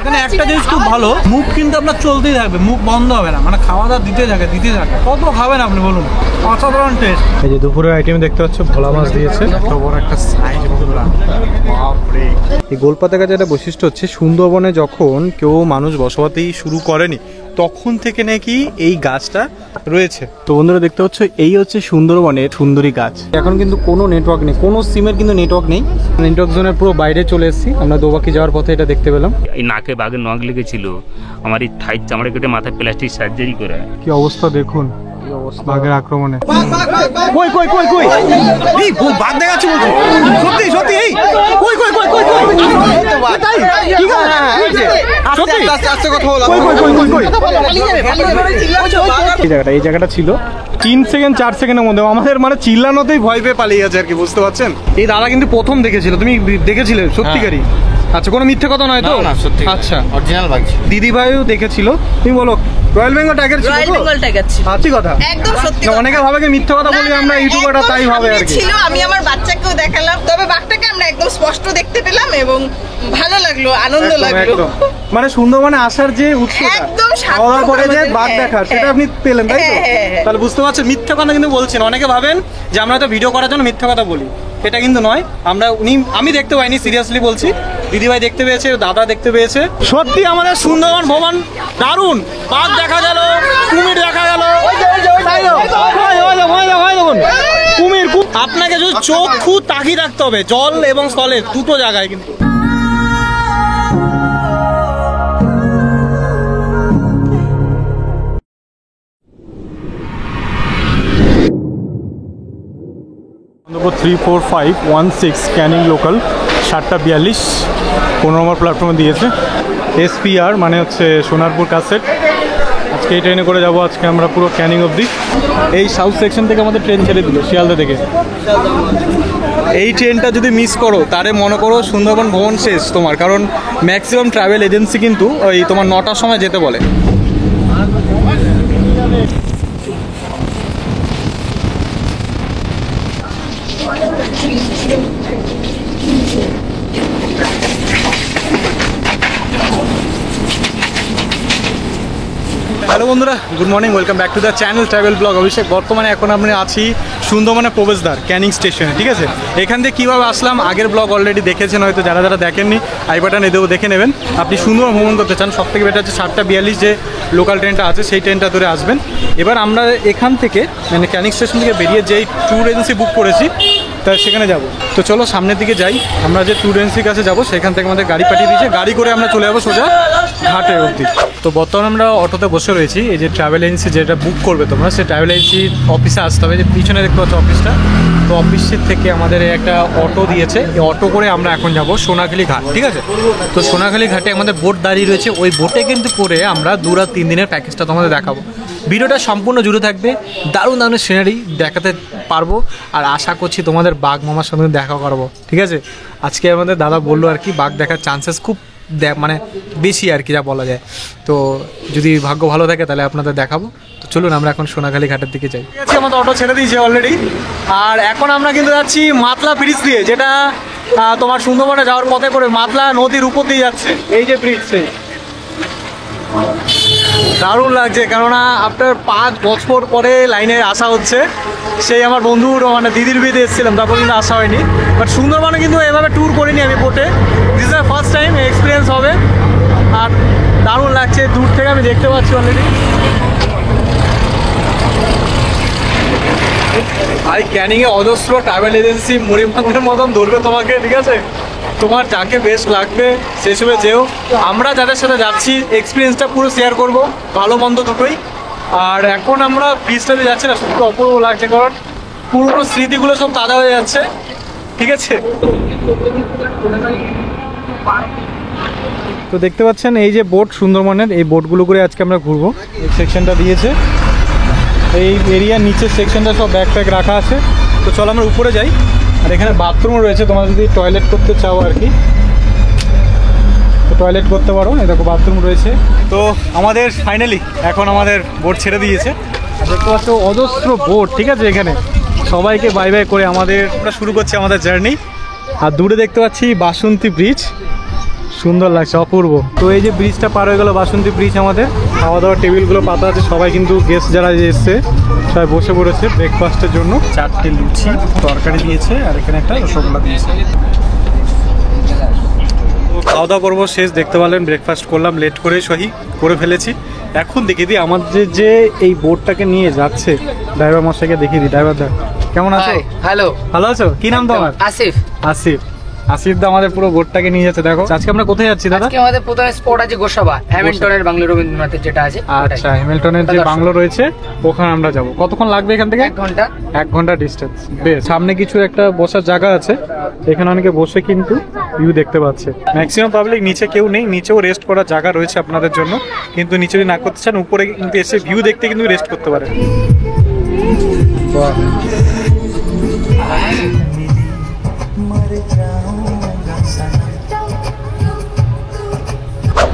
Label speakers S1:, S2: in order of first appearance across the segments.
S1: এখানে একটা জিনিস খুব ভালো, মুখ কিন্তু আপনার চলতেই থাকবে, মুখ বন্ধ হবে না, মানে খাওয়া দাওয়া দিতে থাকে। কত খাবেন আপনি বলুন, অসাধারণ টেস্ট। এই যে দুপুরের আইটেম দেখতে পাচ্ছ, ভোলা মাছ দিয়েছে, এত বড় একটা সাইজ। বাপরে, এই গোলপাতা গাছের একটা বৈশিষ্ট্য হচ্ছে সুন্দরবনে যখন কেউ মানুষ বসবাস শুরু করেনি তখন থেকে নাকি এই গাছটা রয়েছে। তো বন্ধুরা দেখতে পাচ্ছ, এই হচ্ছে সুন্দরবনের সুন্দরী গাছ। এখন কিন্তু কোনো নেটওয়ার্ক নেই, কোনো সিমের কিন্তু নেটওয়ার্ক নেই, নেটওয়ার্ক জোনের পুরো বাইরে চলে এসেছি আমরা। দোবাকি যাওয়ার পথে এটা দেখতে পেলাম।
S2: এই নাকে বাঘের নখ লেগেছিল, আমার এই থাই চামড়া কেটে মাথায় প্লাস্টিক সার্জারি করে।
S1: কি অবস্থা দেখুন, বাঘের আক্রমণে। কই কই কই কই, এই বাঘ দেখাচ্ছে বলছো? সত্যি সত্যি? এই কই কই কই কই কই, তাই কি গো? সত্যি আস্তে আস্তে কথা বলো। কই কই কই কই কই, এই জায়গাটা ছিল 3 সেকেন্ড 4 সেকেন্ডের মধ্যে আমাদের মানে চিল্লানোতেই ভয় পেয়ে পালিয়ে গেছে আর কি, বুঝতে পারছেন? এই দাদা কিন্তু প্রথম দেখেছিল, তুমি দেখেছিলে সত্যিকারই? আচ্ছা, কোনো মিথ্যে কথা নয় তো?
S3: না সত্যি,
S1: আচ্ছা
S3: অরিজিনাল বাঘ।
S1: দিদি ভাইও দেখেছিল। তুমি বলো, রয়্যাল বেঙ্গল টাইগার ছিল?
S4: রয়্যাল বেঙ্গল টাইগার ছিল।
S1: সত্যি কথা,
S4: একদম সত্যি।
S1: অনেকে ভাবে কি মিথ্যা কথা বলি আমরা ইউটিউবাররা, তাই ভাবে আর কি।
S4: ছিল, আমি আমার বাচ্চাকেও দেখালাম, তবে বাঘটাকে আমরা একদম স্পষ্ট দেখতে পেলাম এবং ভালো লাগলো, আনন্দ লাগলো।
S1: মানে সুন্দরবনে আসার যে উৎসটা,
S4: একদম
S1: খাওয়া পরে যে বাঘ দেখার, সেটা আপনি পেলেন, তাই তো? তাহলে বুঝতে পারছেন, মিথ্যা কথা কিন্তু বলছেন। অনেকে ভাবেন যে আমরা তো ভিডিও করার জন্য মিথ্যা কথা বলি, এটা কিন্তু নয়। আমি দেখতে পাইনি, সিরিয়াসলি বলছি। দিদিভাই দেখতে পেয়েছে, দাদা দেখতে পেয়েছে। সত্যি আমাদের সুন্দরবন ভ্রমণ দারুণ। বাঘ দেখা গেল, কুমির দেখা গেল, কুমির। আপনাকে যদি চক্ষু তাকিয়ে রাখতে হবে, জল এবং স্থলের দুটো জায়গায় কিন্তু। নম্বর 34516 ক্যানিং লোকাল, 7:42, 15 নম্বর প্ল্যাটফর্মে দিয়েছে। SPR মানে হচ্ছে সোনারপুর কাসেট। আজকে এই ট্রেনে করে যাব আজকে আমরা পুরো ক্যানিং অবধি। এই সাউথ সেকশন থেকে আমাদের ট্রেন ছেড়ে দিল শিয়ালদা থেকে। এই ট্রেনটা যদি মিস করো তাহলে মনে করো সুন্দরবন ভ্রমণ শেষ তোমার, কারণ ম্যাক্সিমাম ট্রাভেল এজেন্সি কিন্তু ওই তোমার 9টার সময় যেতে বলে। হ্যালো বন্ধুরা, good morning, welcome back to the channel travel blog Abhishek. বর্তমানে এখন আমরা আছি সুন্দরবনের প্রবেশদ্বার ক্যানিং স্টেশনে, ঠিক আছে? এখান থেকে কীভাবে আসলাম আগের ব্লগ অলরেডি দেখেছেন হয়তো, যারা যারা দেখেননি আই বাটনে দেবো, দেখে নেবেন। আপনি সুন্দরবন ভ্রমণ করতে চান, সব থেকে বেটার হচ্ছে 7:42 যে লোকাল ট্রেনটা আছে সেই ট্রেনটা ধরে আসবেন। এবার আমরা এখান থেকে মানে ক্যানিং স্টেশন থেকে বেরিয়ে যেই ট্যুর এজেন্সি বুক করেছি তা সেখানে যাব। তো চলো সামনের দিকে যাই। আমরা যে ট্যুর এজেন্সির কাছে যাবো সেখান থেকে আমাদের গাড়ি পাঠিয়ে দিয়েছে, গাড়ি করে আমরা চলে যাবো সোজা ঘাটে অবধি। তো বর্তমানে আমরা অটোতে বসে রয়েছি। এই যে ট্রাভেল এজেন্সি যেটা বুক করবে তোমরা, সেই ট্রাভেল এজেন্সির অফিসে আসতে হবে, যে পিছনে দেখতে পাচ্ছ অফিসটা। তো অফিসের থেকে আমাদের একটা অটো দিয়েছে, এই অটো করে আমরা এখন যাব সোনাখালি ঘাট, ঠিক আছে? তো সোনাখালি ঘাটে আমাদের বোট দাঁড়িয়ে রয়েছে, ওই বোটে কিন্তু করে আমরা 2 রাত 3 দিনের প্যাকেজটা তোমাদের দেখাবো। ভিডিওটা সম্পূর্ণ জুড়ে থাকবে, দারুণ দারুণ সিনারি দেখাতে পারবো, আর আশা করছি তোমাদের বাঘ মামার সঙ্গে দেখা করবো, ঠিক আছে? আজকে আমাদের দাদা বললো আর কি, বাঘ দেখার চান্সেস খুব মানে বেশি আর কি, যা বলা যায়। তো যদি ভাগ্য ভালো থাকে তাহলে আপনাদের দেখাবো। তো চলুন আমরা এখন সোনাখালি ঘাটের দিকে যাই। ঠিক আছে, আমাদের অটো ছেড়ে দিয়েছে অলরেডি, আর এখন আমরা কিন্তু যাচ্ছি মাতলা ব্রিজ দিয়ে, যেটা তোমার সুন্দরবনে যাওয়ার পথে করে মাতলা নদীর উপর দিয়ে যাচ্ছে। এই যে ব্রিজ, সেই দারুণ লাগছে, কেননা আফটার 5 বছর পরে লাইনে আসা হচ্ছে। সেই আমার বন্ধুর মানে দিদির বিয়েতে এসেছিলাম, তারপর কিন্তু আসা হয়নি। বাট সুন্দরবনে কিন্তু এভাবে ট্যুর করিনি আমি বোটে, this is the first time experience হবে। আর দারুণ লাগছে, দূর থেকে আমি দেখতে পাচ্ছি অলরেডি। আর ক্যানিংয়ে অজস্র ট্রাভেল এজেন্সি মরিমাঙ্গের মতন ধরবে তোমাকে, ঠিক আছে? তোমার যাকে বেস্ট লাগবে সেই সময় যেও। আমরা যাদের সাথে যাচ্ছি এক্সপিরিয়েন্সটা পুরো শেয়ার করবো, ভালো মন্দ দুটোই। আর এখন আমরা ব্রিজটাতে যাচ্ছি না, সত্যি অপূর্ব লাগছে, কারণ পুরোনো স্মৃতিগুলো সব তাজা হয়ে যাচ্ছে, ঠিক আছে? তো দেখতে পাচ্ছেন এই যে বোট সুন্দরবনের, এই বোটগুলো করে আজকে আমরা ঘুরবো। এই সেকশনটা দিয়েছে, এই এরিয়ার নিচের সেকশনটা সব ব্যাগ ট্যাগ রাখা আছে। তো চলো আমরা উপরে যাই। আর এখানে বাথরুম রয়েছে, তোমরা যদি টয়লেট করতে চাও আর কি, তো টয়লেট করতে পারো। এই দেখো বাথরুম রয়েছে। তো আমাদের ফাইনালি এখন আমাদের বোট ছেড়ে দিয়েছে, দেখতে পাচ্ছ অজস্র বোট, ঠিক আছে? এখানে সবাইকে বাই বাই করে আমরা শুরু করছি আমাদের জার্নি। আর দূরে দেখতে পাচ্ছি বাসন্তী ব্রিজ, সুন্দর লাগছে, অপূর্ব। তো এই যে ব্রিজটা পার হয়ে গেল, বাসন্তী ব্রিজ। আমাদের খাওয়া দাওয়ার টেবিলগুলো পাতা আছে, সবাই কিন্তু গেস্ট যারা এসছে সবাই বসে পড়েছে ব্রেকফাস্টের জন্য। 4টে লুচি তরকারি দিয়েছে আর এখানে একটা রসগোল্লা দিয়েছে। তো খাওয়া দাওয়া করবো শেষ, দেখতে পারলেন ব্রেকফাস্ট করলাম লেট করে, সহি করে ফেলেছি। এখন দেখিয়ে দিই আমাদের যে এই বোটটাকে নিয়ে যাচ্ছে, ড্রাইভার মশাইকে দেখিয়ে দিই। ড্রাইভার দা কেমন আছো?
S3: হ্যালো,
S1: ভালো আছো? কি নাম তোমার?
S3: আসিফ।
S1: আসিফ। আসিফ দা আমাদের পুরো বোটটাকে নিয়ে যাচ্ছে। দেখো আজকে আমরা কোথায় যাচ্ছি দাদা?
S3: আজকে আমাদের প্রথমে স্পট আছে গোসাবা, হ্যামিল্টনের বাংলো রবীন্দ্রনাথের যেটা আছে।
S1: আচ্ছা, হ্যামিল্টনের যে বাংলো রয়েছে ওখানে আমরা যাব। কতক্ষণ লাগবে এখান থেকে?
S3: 1 ঘন্টা।
S1: 1 ঘন্টা ডিস্টেন্স। বেশ, সামনে কিছু একটা বসার জায়গা আছে, এখানে অনেকে বসে কিন্তু ভিউ দেখতে পাচ্ছে। ম্যাক্সিমাম পাবলিক নিচে কেউ নেই, নিচেও রেস্ট করার জায়গা রয়েছে আপনাদের জন্য, কিন্তু নিচে যদি না করতে চান উপরে কিন্তু এসে ভিউ দেখতে কিন্তু রেস্ট করতে পারেন।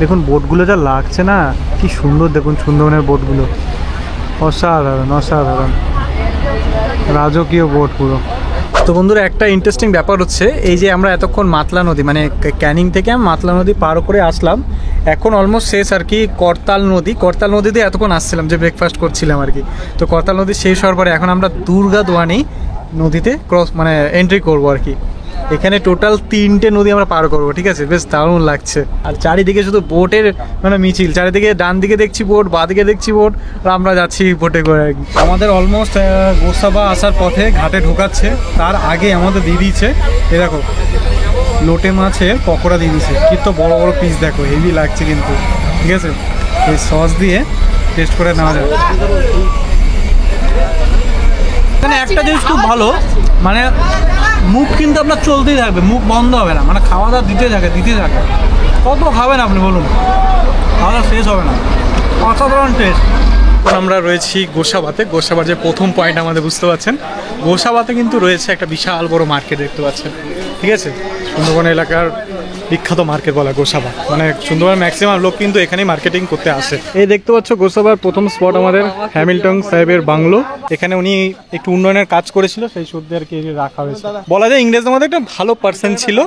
S1: দেখুন বোটগুলো যা লাগছে না, কি সুন্দর। দেখুন সুন্দরবনের বোটগুলো, অসাধারণ অসাধারণ, রাজকীয় বোট পুরো। তো বন্ধুরা একটা ইন্টারেস্টিং ব্যাপার হচ্ছে, এই যে আমরা এতক্ষণ মাতলা নদী মানে ক্যানিং থেকে মাতলা নদী পার করে আসলাম, এখন অলমোস্ট শেষ আর কি করতাল নদী। করতাল নদীতে এতক্ষণ আসছিলাম যে ব্রেকফাস্ট করছিলাম আর কি। তো করতাল নদী শেষ হওয়ার পরে এখন আমরা দুর্গা দোয়ানি নদীতে ক্রস মানে এন্ট্রি করবো আর কি। এখানে টোটাল 3টে নদী আমরা পার করবো, ঠিক আছে? বেশ দারুণ লাগছে। আর চারিদিকে শুধু বোটের মানে মিছিল, চারিদিকে ডান দিকে দেখছি বোট, বাঁ দিকে দেখছি বোট, আর আমরা যাচ্ছি বোটে করে আর কি। আমাদের অলমোস্ট গোসাবা আসার পথে ঘাটে ঢোকাচ্ছে, তার আগে আমাদের দিয়ে দিয়েছে এ দেখো লোটে মাছের পকোড়া দিয়ে দিয়েছে। কিন্তু বড় বড় পিস দেখো, হেভি লাগছে কিন্তু, ঠিক আছে? এই সস দিয়ে টেস্ট করে নেওয়া যায়। এখানে একটা জিনিস খুব ভালো, মানে মুখ কিন্তু আপনার চলতেই থাকবে, মুখ বন্ধ হবে না, মানে খাওয়া দাওয়া দিতে থাকে। কত খাবেন আপনি বলুন, খাওয়া দাওয়া শেষ হবে না, অসাধারণ টেস্ট। এখন আমরা রয়েছি গোসাবাতে। গোসাবার যে প্রথম পয়েন্ট আমাদের বুঝতে পারছেন, গোসাবাতে কিন্তু রয়েছে একটা বিশাল বড় মার্কেট দেখতে পাচ্ছেন, ঠিক আছে? সুন্দরবন এলাকার বিখ্যাত মার্কেট বলা গোসাবা, মানে সুন্দরবন ম্যাক্সিমাম লোক কিন্তু এখানেই মার্কেটিং করতে আসে। এই দেখতে পাচ্ছ গোসাবার প্রথম স্পট আমাদের হ্যামিল্টন সাহেবের বাংলো। এখানে উনি একটু উন্নয়নের কাজ করেছিল, সেই সূত্রে আর কি রাখা হয়েছে। বলা যায় ইংরেজদের মধ্যে একটা ভালো পার্সন ছিল,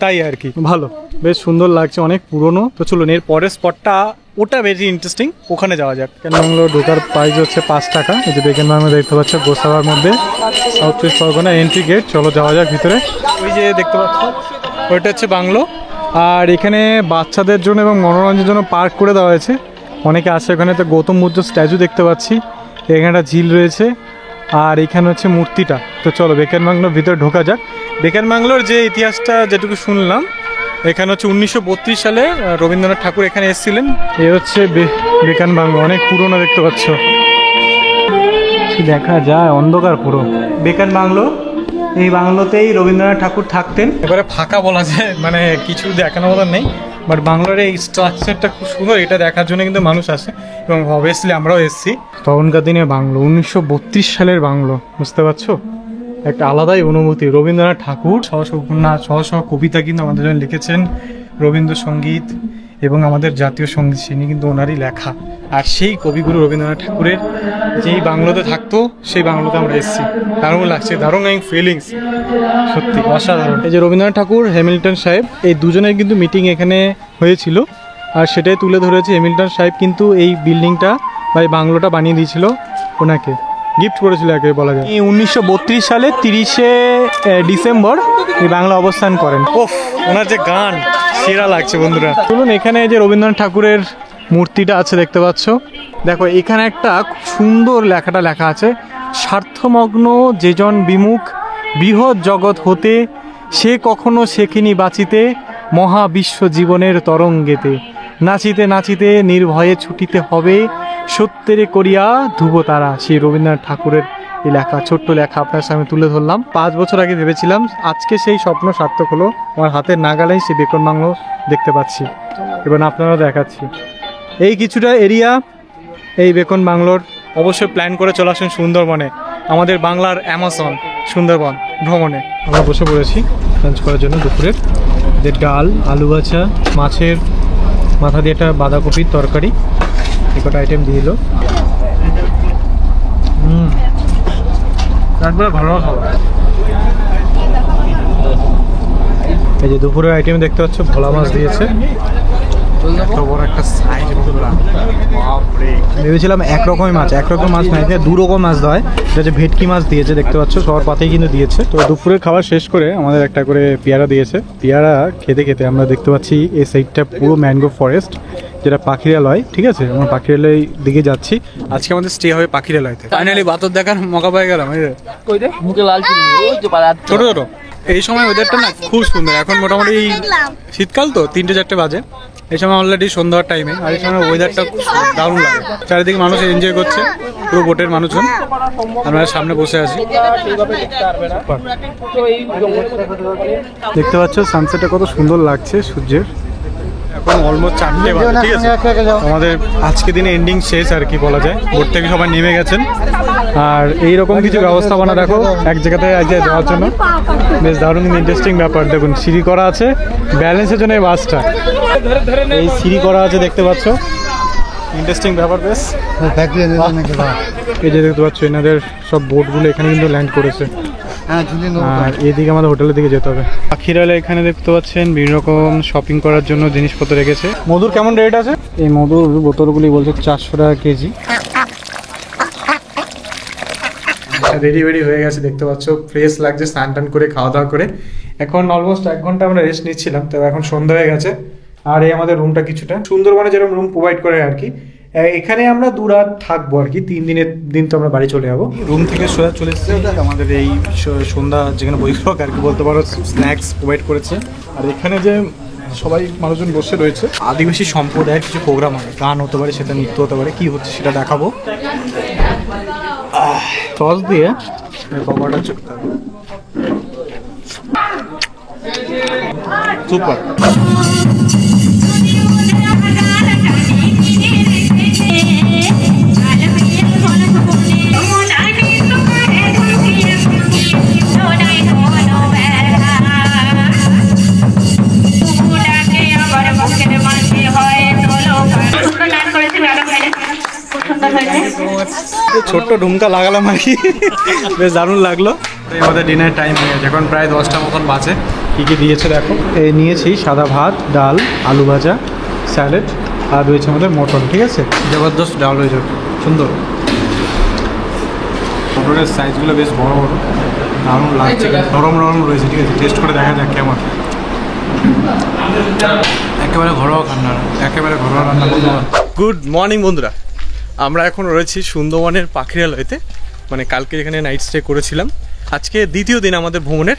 S1: তাই আর কি। ভালো, বেশ সুন্দর লাগছে, অনেক পুরনো। তো চলুন এর পরের স্পটটা ওটা বেশি ইন্টারেস্টিং, ওখানে যাওয়া যাক। বাংলো ঢোকার প্রাইস হচ্ছে 5 টাকা। এই যে বেকেন বাংলো দেখতে পাচ্ছ গোসাবার মধ্যে, সাউথ চব্বিশ পরগনা এন্ট্রি গেট। চলো যাওয়া যাক ভিতরে। ওই যে দেখতে পাচ্ছ ওইটা হচ্ছে বাংলো। আর এখানে বাচ্চাদের জন্য এবং মনোরঞ্জনের জন্য পার্ক করে দেওয়া হয়েছে, অনেকে আসে এখানে। তো গৌতম বুদ্ধ স্ট্যাচু দেখতে পাচ্ছি, এখানে একটা ঝিল রয়েছে, আর এখানে হচ্ছে মূর্তিটা। তো চলো বেকেন বাংলোর ভিতরে ঢোকা যাক। বেকেন বাংলোর যে ইতিহাসটা যেটুকু শুনলাম, এখানে হচ্ছে 1932 সালে রবীন্দ্রনাথ ঠাকুর এখানে এসেছিলেন। এ হচ্ছে বেকেন বাংলো, অনেক পুরোনো দেখতে পাচ্ছ, দেখা যায় অন্ধকার পুরো। বেকেন বাংলো, এই বাংলোতেই রবীন্দ্রনাথ ঠাকুর থাকতেন। এবারে ফাঁকা বলা যায়, মানে কিছু দেখানোর মতো নেই, বাট বাংলোর এই স্ট্রাকচারটা খুব সুন্দর, এটা দেখার জন্য কিন্তু মানুষ আসে, এবং অবভিয়াসলি আমরাও এসেছি। তখনকার দিনে বাংলো, 1932 সালের বাংলো, বুঝতে পারছো? একটা আলাদাই অনুভূতি। রবীন্দ্রনাথ ঠাকুর শহ উপন্যাস, শহ কবিতা কিন্তু আমাদের জন্য লিখেছেন, রবীন্দ্রসঙ্গীত এবং আমাদের জাতীয় সঙ্গীত তিনি কিন্তু ওনারই লেখা। আর সেই কবিগুরু রবীন্দ্রনাথ ঠাকুরের যেই বাংলোতে থাকতো, সেই বাংলোতে আমরা এসেছি। দারুণ লাগছে, দারুণ ফিলিংস, সত্যি অসাধারণ। এই যে রবীন্দ্রনাথ ঠাকুর, হ্যামিল্টন সাহেব, এই দুজনের কিন্তু মিটিং এখানে হয়েছিল, আর সেটাই তুলে ধরেছে। হ্যামিল্টন সাহেব কিন্তু এই বিল্ডিংটা বা এই বাংলোটা বানিয়ে দিয়েছিল, ওনাকে গিফট করেছিল একে বলা যায়। 1932 সালে 30শে ডিসেম্বর এই বাংলা অবস্থান করেন। ওফ, ওনার যে গান সেরা লাগছে বন্ধুরা। চলুন এখানে যে রবীন্দ্রনাথ ঠাকুরের মূর্তিটা আছে দেখতে পাচ্ছ, দেখো এখানে একটা খুব সুন্দর লেখাটা লেখা আছে, স্বার্থমগ্ন যেজন বিমুখ বৃহৎ জগৎ হতে, সে কখনো শেখেনি বাঁচিতে মহাবিশ্ব জীবনের তরঙ্গেতে, নাচিতে নাচিতে নির্ভয়ে ছুটিতে হবে সত্যেরে করিয়া ধ্রুবতারা। সেই রবীন্দ্রনাথ ঠাকুরের এই লেখা, ছোট্ট লেখা আপনার সামনে তুলে ধরলাম। 5 বছর আগে ভেবেছিলাম, আজকে সেই স্বপ্ন সার্থক হলো। আমার হাতের নাগালেই সেই বেকন বাংলো দেখতে পাচ্ছি, এবার আপনারাও দেখাচ্ছি। এই কিছুটা এরিয়া এই বেকন বাংলোর। অবশ্যই প্ল্যান করে চলে আসুন সুন্দরবনে, আমাদের বাংলার অ্যামাজন সুন্দরবন ভ্রমণে। আমরা বসে পড়েছি লাঞ্চ করার জন্য দুপুরের। যে ডাল, আলু ভাজা, মাছের মাথা দিয়ে একটা বাঁধাকপির তরকারি, এই কটা আইটেম দিয়ে দিল। একবারে ভালো খাবার। এই যে দুপুরের আইটেম দেখতে পাচ্ছ, ভোলা মাছ দিয়েছে, এত বড় একটা সাইজ। ভেবেছিলাম একরকমই মাছ, একরকম মাছ নাই, দু রকম মাছ দেয়। এটা যে ভেটকি মাছ দিয়েছে দেখতে পাচ্ছ, সবার পাতেই কিন্তু দিয়েছে। তো দুপুরের খাবার শেষ করে আমাদের একটা করে পেয়ারা দিয়েছে। পেয়ারা খেতে খেতে আমরা দেখতে পাচ্ছি এই সাইডটা পুরো ম্যানগ্রোভ ফরেস্ট, যেটা পাখিরালয়। ঠিক আছে, আমরা পাখিরালয় দিকে যাচ্ছি। আজকে আমাদের স্টে হবে পাখিরালয়তে। ফাইনালি বাতর দেখার মৌকা পেয়ে গেলাম। ছোট ছোট এই সময় ওদেরটা না খুব সুন্দর। এখন মোটামুটি শীতকাল তো 3-4 বাজে, এই সময় অলরেডি সন্ধ্যার টাইমে, আর এই সময় ওয়েদারটা দারুণ লাগে। চারিদিকে মানুষ এনজয় করছে, পুরো বোটের মানুষজন। আমরা সামনে বসে আছি, দেখতে পাচ্ছ সানসেটটা কত সুন্দর লাগছে সূর্যের। এখন অলমোস্ট 4টে বাজে। ঠিক আছে, আমাদের আজকে দিনে এন্ডিং শেষ আর কি বলা যায়। বোট থেকে সবাই নেমে গেছেন, আর এইরকম কিছু ব্যবস্থাপনা দেখো এক জায়গাতে যাওয়ার জন্য, বেশ দারুণ ইন্টারেস্টিং ব্যাপার। দেখুন সিঁড়ি করা আছে ব্যালেন্সের জন্য। এই বাসটা এই সিঁড়ি করা আছে দেখতে পাচ্ছ, ইন্টারেস্টিং ব্যাপার বেশ। এই যে দেখতে পাচ্ছ এনাদের সব বোটগুলো এখানে কিন্তু ল্যান্ড করেছে। আর এদিকে আমাদের হোটেলের দিকে যেতে হবে। পাখিরালয় এখানে দেখতে পাচ্ছেন বিভিন্ন রকম শপিং করার জন্য জিনিসপত্র রেখেছে। মধুর কেমন রেট আছে? এই মধুর বোতলগুলি বলছে 400 টাকা কেজি। রেডি হয়ে গেছে দেখতে পাচ্ছ, ফ্রেশ লাগছে স্নান টান করে খাওয়া দাওয়া করে। এখন অলমোস্ট 1 ঘন্টা আমরা রেস্ট নিচ্ছিলাম, তো এখন সন্ধ্যা হয়ে গেছে। আর এই আমাদের রুমটা কিছুটা সুন্দরবনে যেরকম রুম প্রোভাইড করে আর কি, এখানে আমরা 2 রাত থাকবো আর কি। 3 দিনের দিন তো আমরা বাড়ি চলে যাবো। রুম থেকে সোজা চলে এসেছি আমাদের এই সন্ধ্যা যেখানে বৈঠক আর কি বলতে পারো, স্ন্যাক্স প্রোভাইড করেছে। আর এখানে যে সবাই মানুষজন বসে রয়েছে, আদিবাসী সম্প্রদায়ের কিছু প্রোগ্রাম হবে, গান হতে পারে, সেটা নৃত্য হতে পারে, কি হচ্ছে সেটা দেখাবো। সস দিয়ে বাবাটা চুপতে হবে, সুপার। ছোট্ট ঢুমকা লাগালাম আর কি, বেশ দারুণ লাগলো। আমাদের ডিনার টাইম হয়ে গেছে, এখন প্রায় 10টা মতন বাজে। কী কী দিয়েছে দেখো, এই নিয়েছি সাদা ভাত, ডাল, আলু ভাজা, স্যালাড, আর রয়েছে আমাদের মটন। ঠিক আছে, জবরদস্ত ডাল হয়েছে, সুন্দর। মটনের সাইজগুলো বেশ বড় বড়, দারুণ লাগছে, নরম নরম রয়েছে। ঠিক আছে, টেস্ট করে দেখা যাক কেমন। একেবারে ঘরোয়া রান্না, একেবারে ঘরোয়া রান্না। গুড মর্নিং বন্ধুরা, আমরা এখন রয়েছি সুন্দরবনের পাখিরালয়তে। মানে কালকে এখানে নাইট স্টে করেছিলাম, আজকে দ্বিতীয় দিন আমাদের ভ্রমণের।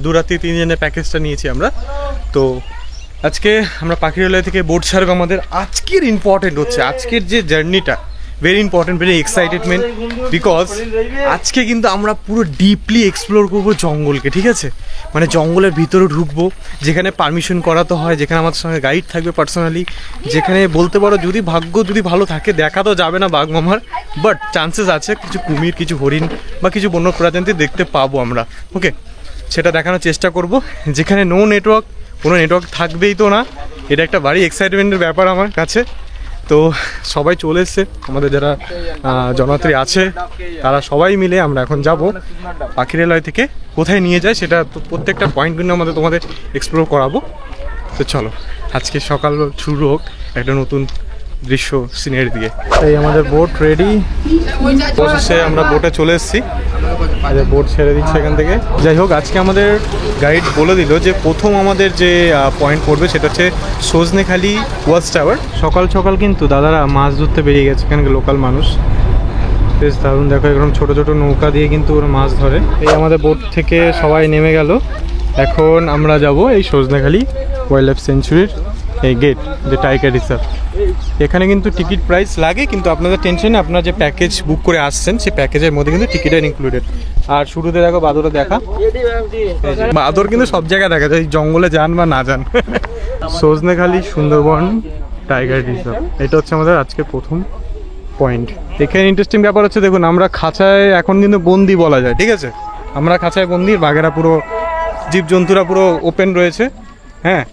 S1: 2 রাত্রি 3 দিনের প্যাকেজটা নিয়েছি আমরা। তো আজকে আমরা পাখিরালয় থেকে বোট ছাড়বো। আমাদের আজকের ইম্পর্টেন্ট হচ্ছে, আজকের যে জার্নিটা very important, very excitement, because আজকে কিন্তু আমরা পুরো ডিপলি এক্সপ্লোর করবো জঙ্গলকে। ঠিক আছে, মানে জঙ্গলের ভিতরে ঢুকবো, যেখানে পারমিশন করাতে হয়, যেখানে আমাদের সঙ্গে গাইড থাকবে পার্সোনালি, যেখানে বলতে পারো যদি ভাগ্য যদি ভালো থাকে দেখা তো যাবে না বাঘ মামার, বাট চান্সেস আছে কিছু কুমির, কিছু হরিণ বা কিছু বন্য প্রজাতি দেখতে পাবো আমরা। ওকে, সেটা দেখানোর চেষ্টা করব। যেখানে নো নেটওয়ার্ক, কোনো নেটওয়ার্ক থাকবেই তো না, এটা একটা ভারী এক্সাইটমেন্টের ব্যাপার আমার কাছে। তো সবাই চলে এসছে, আমাদের যারা জনযাত্রী আছে তারা সবাই মিলে আমরা এখন যাব পাখিরালয় থেকে। কোথায় নিয়ে যায় সেটা তো প্রত্যেকটা পয়েন্টগুলো আমাদের তোমাদের এক্সপ্লোর করাবো। তো চলো, আজকে সকাল শুরু হোক একটা নতুন দৃশ্য সিনারি দিয়ে। এই আমাদের বোট রেডি, অবশেষে আমরা বোটে চলে এসেছি। বোট ছেড়ে দিচ্ছে এখান থেকে। যাই হোক, আজকে আমাদের গাইড বলে দিল যে প্রথম আমাদের যে পয়েন্ট পড়বে সেটা হচ্ছে সজনেখালি ওয়াচ টাওয়ার। সকাল সকাল কিন্তু দাদারা মাছ ধরতে বেরিয়ে গেছে, এখানকার লোকাল মানুষ। বেশ দারুণ, দেখো এরকম ছোটো ছোটো নৌকা দিয়ে কিন্তু ওরা মাছ ধরে। এই আমাদের বোট থেকে সবাই নেমে গেল। এখন আমরা যাব এই সজনেখালি ওয়াইল্ড লাইফ সেঞ্চুরির এই গেট, যে টাইগার রিজার্ভ। এখানে কিন্তু টিকিট প্রাইস লাগে, কিন্তু আপনাদের টেনশন নেই, আপনারা যে প্যাকেজ বুক করে আসছেন সেই প্যাকেজের মধ্যে কিন্তু টিকিটের ইনক্লুডেড। আর শুরুতে দেখো বাদরে দেখা, বাদর কিন্তু সব জায়গায় দেখা যায়, জঙ্গলে যান বা না যান। সজনেখালি সুন্দরবন টাইগার রিজার্ভ, এটা হচ্ছে আমাদের আজকে প্রথম পয়েন্ট। এখানে ইন্টারেস্টিং ব্যাপার হচ্ছে, দেখুন আমরা খাঁচায় এখন কিন্তু বন্দি বলা যায়। ঠিক আছে, আমরা খাঁচায় বন্দি, বাঘেরা পুরো জীবজন্তুরা পুরো ওপেন রয়েছে। হ্যাঁ,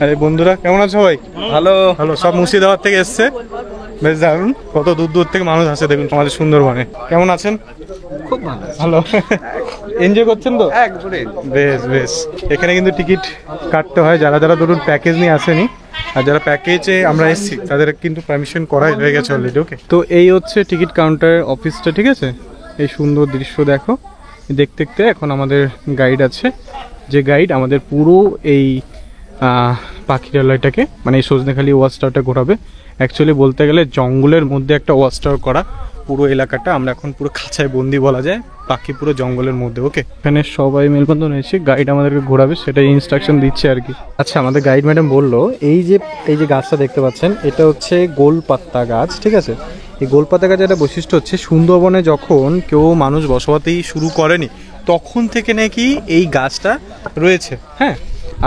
S1: আরে বন্ধুরা কেমন আছো সবাই? ভালো ভালো, সব মুর্শিদাবাদ থেকে এসছে, বেশ দারুণ। কত দূর দূর থেকে মানুষ আসে দেখুন আমাদের সুন্দরবনে। কেমন আছেন?
S5: খুব ভালো
S1: ভালো এনজয় করছেন তো?
S5: একবারে
S1: বেশ বেশ। এখানে কিন্তু টিকিট কাটতে হয়, যারা যারা ধরুন প্যাকেজ নিয়ে আসেনি আর যারা প্যাকেজে আমরা এসেছি তাদের কিন্তু পারমিশন করাই হয়ে গেছে অলরেডি। ওকে, তো এই হচ্ছে টিকিট কাউন্টার অফিসটা, ঠিক আছে? এই সুন্দর দৃশ্য দেখো দেখতে দেখতে। এখন আমাদের গাইড আছে, যে গাইড আমাদের পুরো এই পাখিরালয়টাকে মানে এই সজনেখালি ওয়াচ টাওয়ারটা ঘোরাবে। অ্যাকচুয়ালি বলতে গেলে জঙ্গলের মধ্যে একটা ওয়াচ টাওয়ার করা পুরো এলাকাটা, আমরা এখন পুরো খাঁচায় বন্দি বলা যায়, পাখি পুরো জঙ্গলের মধ্যে। ওকে, এখানে সবাই মেলবন্ধন হয়েছে, গাইড আমাদেরকে ঘোরাবে সেটাই ইনস্ট্রাকশন দিচ্ছে আর কি। আচ্ছা, আমাদের গাইড ম্যাডাম বললো এই যে গাছটা দেখতে পাচ্ছেন এটা হচ্ছে গোলপাত্তা গাছ, ঠিক আছে? এই গোলপাতা গাছের একটা বৈশিষ্ট্য হচ্ছে সুন্দরবনে যখন কেউ মানুষ বসবাসই শুরু করেনি তখন থেকে নাকি এই গাছটা রয়েছে। হ্যাঁ,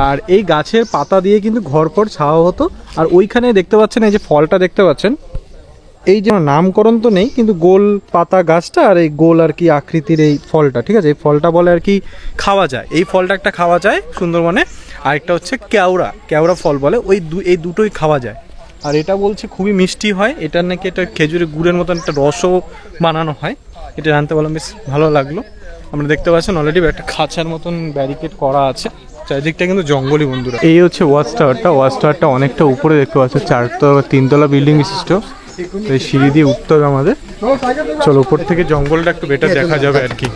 S1: আর এই গাছের পাতা দিয়ে কিন্তু ঘর পর ছাওয়া হতো। আর ওইখানে দেখতে পাচ্ছেন এই যে ফলটা দেখতে পাচ্ছেন, এই যে নামকরণ তো নেই কিন্তু গোল পাতা গাছটা আর এই গোল আর কি আকৃতির এই ফলটা, ঠিক আছে? এই ফলটা বলে আর কি খাওয়া যায়, এই ফলটা একটা খাওয়া যায় সুন্দরবনে। আরেকটা হচ্ছে কেওড়া ফল বলে, এই দুটোই খাওয়া যায়। আর এটা বলছে খুবই মিষ্টি হয়, এটার নাকি একটা খেজুরের গুড়ের মতন একটা রসও বানানো হয়, এটা জানতে পারলাম, বেশ ভালো লাগলো। আমরা দেখতে পাচ্ছেন অলরেডি একটা খাঁচার মতন ব্যারিকেড করা আছে, চারিদিকটা কিন্তু জঙ্গলি বন্ধুরা। এই হচ্ছে ওয়াচ টাওয়ারটা অনেকটা উপরে দেখতে পাচ্ছেন, 3তলা বিল্ডিং বিশিষ্ট। এই সিঁড়ি দিয়ে উঠতে হবে আমাদের, চলো উপর থেকে জঙ্গলটা একটু বেটার দেখা যাবে আর কি।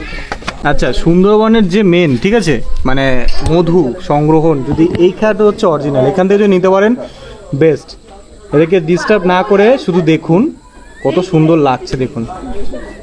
S1: আচ্ছা, সুন্দরবনের যে মেন, ঠিক আছে, মানে মধু সংগ্রহণ, যদি এইখানটা হচ্ছে অরিজিনাল, এখান থেকে যদি নিতে পারেন বেস্ট। এদেরকে ডিস্টার্ব না করে শুধু দেখুন কত সুন্দর লাগছে, দেখুন।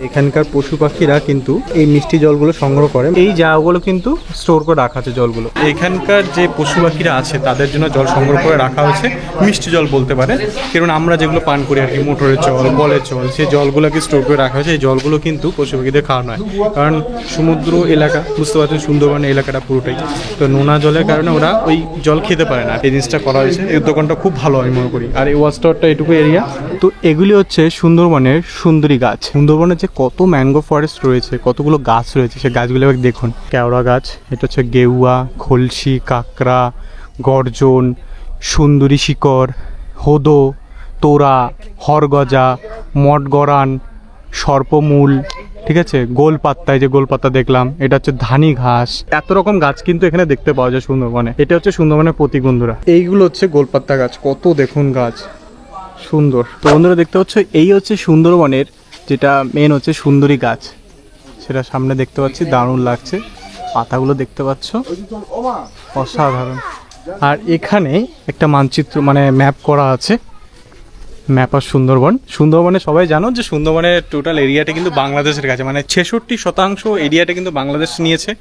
S1: এখানকার পশু পাখিরা কিন্তু এই মিষ্টি জলগুলো সংগ্রহ করে, এই জায়গাগুলো কিন্তু স্টোর করে রাখা আছে জলগুলো। এখানকার যে পশু পাখিরা আছে তাদের জন্য জল সংগ্রহ করে রাখা হয়েছে, মিষ্টি জল বলতে পারে, কারণ আমরা যেগুলো পান করি আর কি, মোটরের জল, কলের জল, সেই জলগুলোকে স্টোর করে রাখা হয়েছে। এই জলগুলো কিন্তু পশু পাখিদের খাওয়ানো হয়, কারণ সমুদ্র এলাকা, বুঝতে পারছেন সুন্দরবনের এলাকাটা পুরোটাই তো নোনা জলের কারণে ওরা ওই জল খেতে পারে না। এই জিনিসটা করা হয়েছে, এই দোকানটা খুব ভালো আমি মনে করি। আর এই ওয়াচ টাওয়ারটা এটুকু এরিয়া। তো এগুলি হচ্ছে সুন্দরবনের সুন্দরী গাছ। সুন্দরবনের যে কত ম্যাঙ্গো ফরেস্ট রয়েছে, কতগুলো গাছ রয়েছে, সেই গাছগুলো দেখুন। কেওড়া গাছ, এটা হচ্ছে গেউয়া, খলসি, কাঁকড়া, গর্জন, সুন্দরী শিকড়, হোদো, তোরা, হরগজা, মটগরান, সর্পমূল, ঠিক আছে, গোলপাত্তা, এই যে গোলপাত্তা দেখলাম, এটা হচ্ছে ধানি ঘাস। এত রকম গাছ কিন্তু এখানে দেখতে পাওয়া যায় সুন্দরবনে। এটা হচ্ছে সুন্দরবনের প্রতীক বন্ধুরা। এইগুলো হচ্ছে গোলপাত্তা গাছ, কত দেখুন গাছ সুন্দর। তো বন্ধুরা দেখতে পাচ্ছ, এই হচ্ছে সুন্দরবনের যেটা মেন হচ্ছে সুন্দরী গাছ, সেটা সামনে দেখতে পাচ্ছি, দারুণ লাগছে। পাতাগুলো দেখতে পাচ্ছ, অসাধারণ। আর এখানে একটা মানচিত্র মানে ম্যাপ করা আছে, ম্যাপ অফ সুন্দরবনে সবাই জানো যে সুন্দরবনের টোটাল এরিয়াটা কিন্তু বাংলাদেশের কাছে, মানে 66% এরিয়াটা কিন্তু বাংলাদেশ নিয়েছে,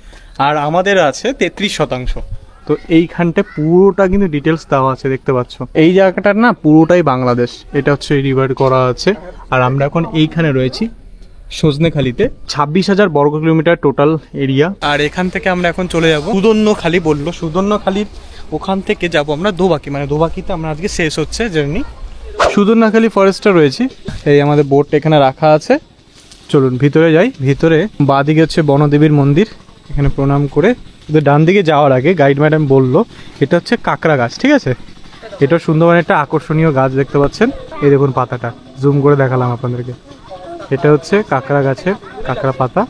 S1: আর আমাদের আছে 33%। তো এইখানটা পুরোটা কিন্তু ডিটেলস দেওয়া আছে, দেখতে পাচ্ছ। এই জায়গাটার না পুরোটাই বাংলাদেশ, এটা হচ্ছে রিভার করা আছে। আর আমরা এখন এইখানে রয়েছি সজনেখালিতে, 26,000 বর্গ কিলোমিটার টোটাল এরিয়া। আর এখান থেকে আমরা এখন চলে যাব সুদর্ণখালি, বললো সুদর্ণখালির ওখান থেকে যাব আমরা দোবাকি, মানে দোবাকিতে আমরা আজকে শেষ হচ্ছে জার্নি। সুদর্ণখালি ফরেস্টে রয়েছি, এই আমাদের বোট এখানে রাখা আছে। চলুন ভিতরে যাই। ভিতরে বাঁদিকে হচ্ছে বনদেবীর মন্দির, এখানে প্রণাম করে ডান দিকে যাওয়ার আগে গাইড ম্যাডাম বললো এটা হচ্ছে কাঁকড়া গাছ, ঠিক আছে? এটা সুন্দরবনের একটা আকর্ষণীয় গাছ, দেখতে পাচ্ছেন, এই দেখুন পাতাটা জুম করে দেখালাম আপনাদেরকে। এটা হচ্ছে কাঁকড়া গাছের কাঁকড়া পাতা।